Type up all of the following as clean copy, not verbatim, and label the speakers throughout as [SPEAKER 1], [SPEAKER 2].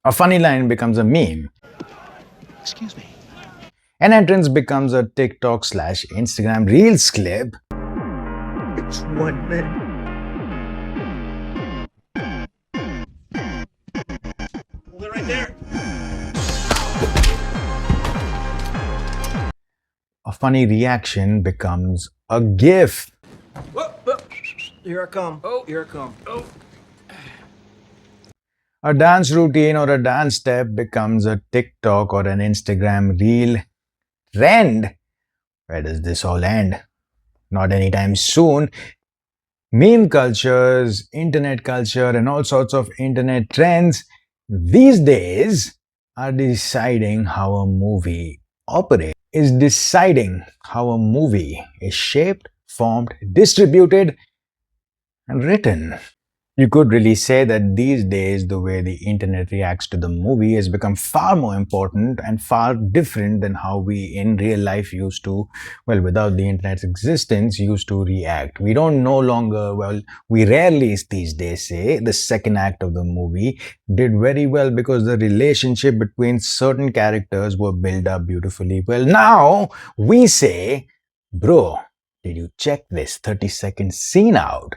[SPEAKER 1] A funny line becomes a meme.
[SPEAKER 2] Excuse me.
[SPEAKER 1] An entrance becomes a TikTok slash Instagram Reels clip.
[SPEAKER 2] It's 1 minute. Hold it right there.
[SPEAKER 1] A funny reaction becomes a GIF.
[SPEAKER 2] Whoa, whoa. Here I come. Oh, here I come. Oh.
[SPEAKER 1] A dance routine or a dance step becomes a TikTok or an Instagram Reel trend. Where does this all end? Not anytime soon. Meme cultures, internet culture, and all sorts of internet trends these days are deciding how a movie operates, is deciding how a movie is shaped, formed, distributed, and written. You could really say that these days, the way the internet reacts to the movie has become far more important and far different than how we in real life used to, well, without the internet's existence, used to react. We don't no longer, well, we rarely these days say the second act of the movie did very well because the relationship between certain characters were built up beautifully well. Now we say, bro, did you check this 30-second scene out?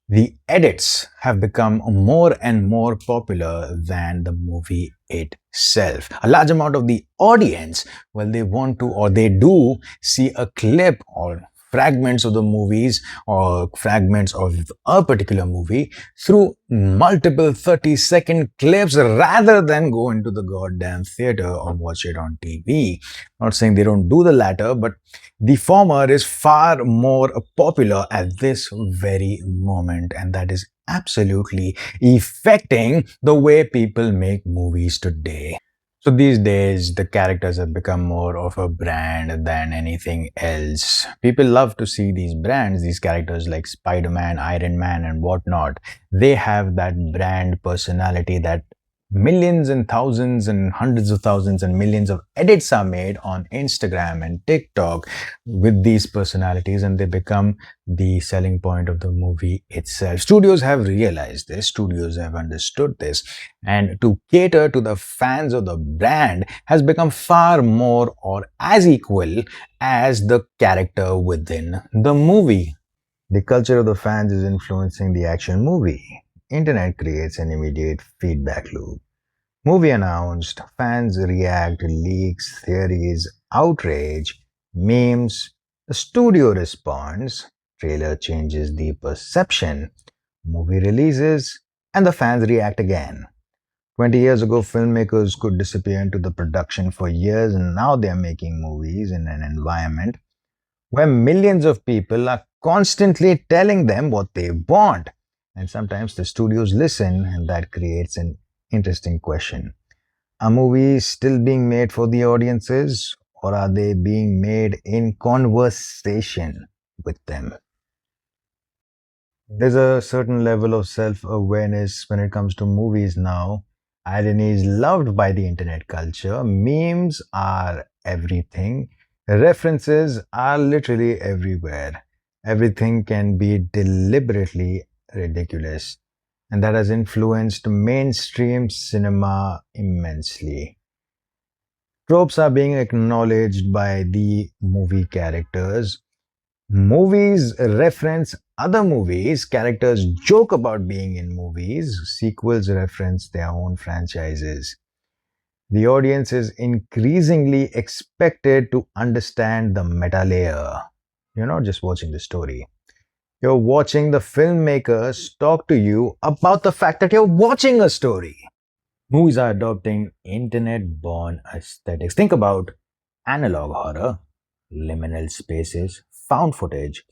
[SPEAKER 1] The edits have become more and more popular than the movie itself. A large amount of the audience, well, they want to or they do see a clip or fragments of the movies or fragments of a particular movie through multiple 30-second clips rather than go into the goddamn theater or watch it on TV. Not saying they don't do the latter, but the former is far more popular at this very moment, and that is absolutely affecting the way people make movies today. So these days, the characters have become more of a brand than anything else. People love to see these brands, these characters like Spider Man, Iron Man, and whatnot. They have that brand personality that millions and thousands and hundreds of thousands and millions of edits are made on Instagram and TikTok with these personalities, and they become the selling point of the movie itself. Studios have realized this, studios have understood this, and to cater to the fans of the brand has become far more or as equal as the character within the movie. The culture of the fans is influencing the action movie. Internet creates an immediate feedback loop. Movie announced, fans react, leaks, theories, outrage, memes. The studio responds, trailer changes the perception, movie releases, and the fans react again. 20 years ago, filmmakers could disappear into the production for years, and now they are making movies in an environment where millions of people are constantly telling them what they want. And sometimes the studios listen, and that creates an interesting question. Are movies still being made for the audiences, or are they being made in conversation with them? There's a certain level of self awareness when it comes to movies now. Irony is loved by the internet culture. Memes are everything. References are literally everywhere. Everything can be deliberately ridiculous. And that has influenced mainstream cinema immensely. Tropes are being acknowledged by the movie characters. Movies reference other movies, characters joke about being in movies, sequels reference their own franchises. The audience is increasingly expected to understand the meta layer. You're not just watching the story, you're watching the filmmakers talk to you about the fact that you're watching a story. Movies are adopting internet born aesthetics. Think about analog horror, liminal spaces, found footage,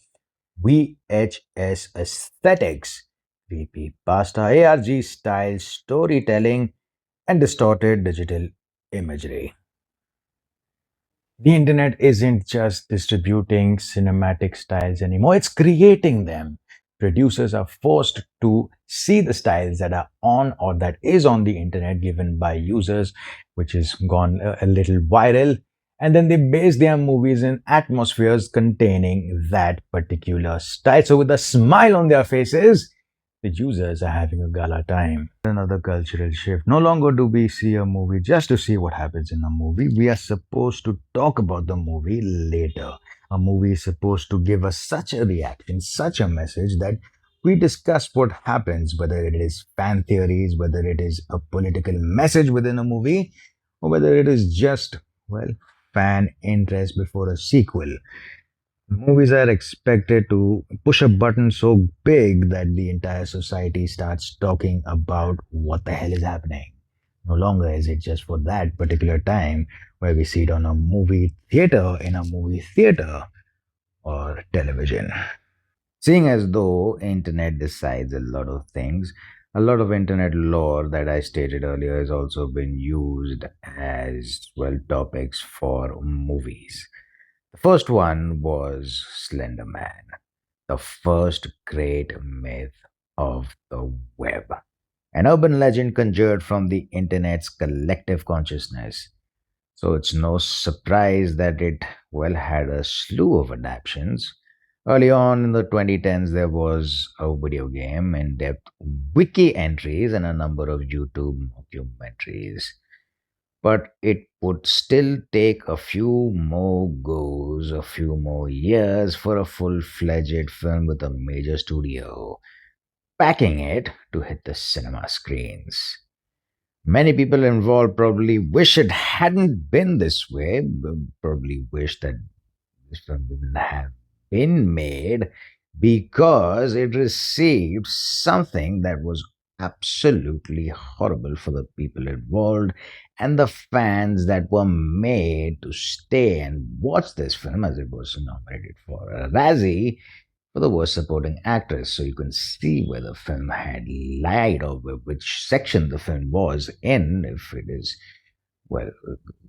[SPEAKER 1] VHS aesthetics, creepy pasta, ARG style storytelling, and distorted digital imagery. The internet isn't just distributing cinematic styles anymore, it's creating them. Producers are forced to see the styles that are on or that is on the internet given by users, which has gone a little viral, and then they base their movies in atmospheres containing that particular style. So, with a smile on their faces, The users are having a gala time. Another cultural shift. No longer do we see a movie just to see what happens in a movie. We are supposed to talk about the movie later. A movie is supposed to give us such a reaction, such a message that we discuss what happens, whether it is fan theories, whether it is a political message within a movie, or whether it is just, well, fan interest before a sequel. Movies are expected to push a button so big that the entire society starts talking about what the hell is happening. No longer is it just for that particular time where we see it on a movie theater, in a movie theater, or television. Seeing as though internet decides a lot of things, a lot of internet lore that I stated earlier has also been used as well topics for movies. The first one was Slender Man, the first great myth of the web. An urban legend conjured from the internet's collective consciousness. So it's no surprise that it, well, had a slew of adaptations. Early on in the 2010s, there was a video game, in depth wiki entries, and a number of YouTube documentaries. But it would still take a few more goes, a few more years for a full fledged film with a major studio packing it to hit the cinema screens. Many people involved probably wish it hadn't been this way, probably wish that this film wouldn't have been made because it received something that was absolutely horrible for the people involved and the fans that were made to stay and watch this film, as it was nominated for a Razzie for the worst supporting actress. So you can see where the film had lied, or which section the film was in, if it is, well,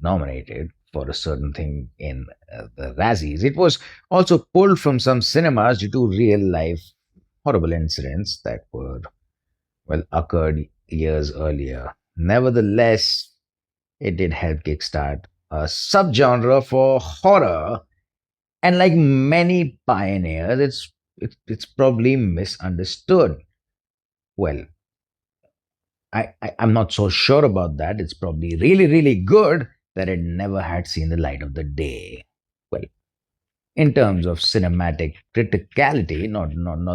[SPEAKER 1] nominated for a certain thing in the Razzies. It was also pulled from some cinemas due to real life horrible incidents that were, well, occurred years earlier. Nevertheless, it did help kickstart a subgenre for horror, and like many pioneers, it's probably misunderstood. Well, I'm not so sure about that. It's probably really, really good that it never had seen the light of the day. Well, in terms of cinematic criticality, not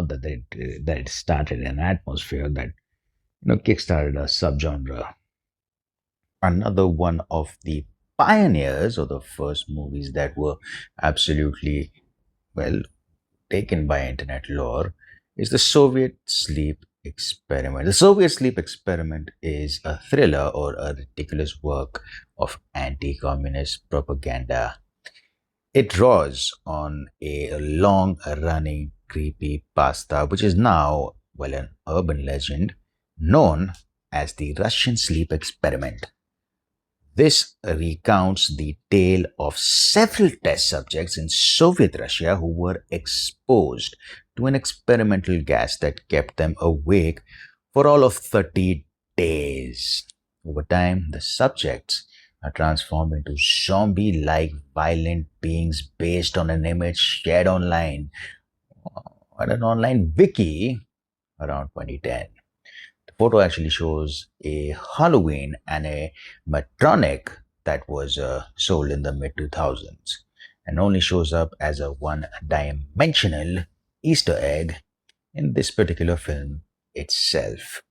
[SPEAKER 1] that it started an atmosphere that kickstarted a subgenre. Another one of the pioneers, or the first movies that were absolutely, well, taken by internet lore, is the Soviet sleep experiment. The Soviet sleep experiment is a thriller or a ridiculous work of anti communist propaganda. It draws on a long running creepy pasta, which is now, well, an urban legend known as the Russian sleep experiment. This recounts the tale of several test subjects in Soviet Russia who were exposed to an experimental gas that kept them awake for all of 30 days. Over time, the subjects are transformed into zombie like violent beings based on an image shared online on an online wiki around 2010. The photo actually shows a Halloween animatronic that was sold in the mid 2000s and only shows up as a one dimensional Easter egg in this particular film itself.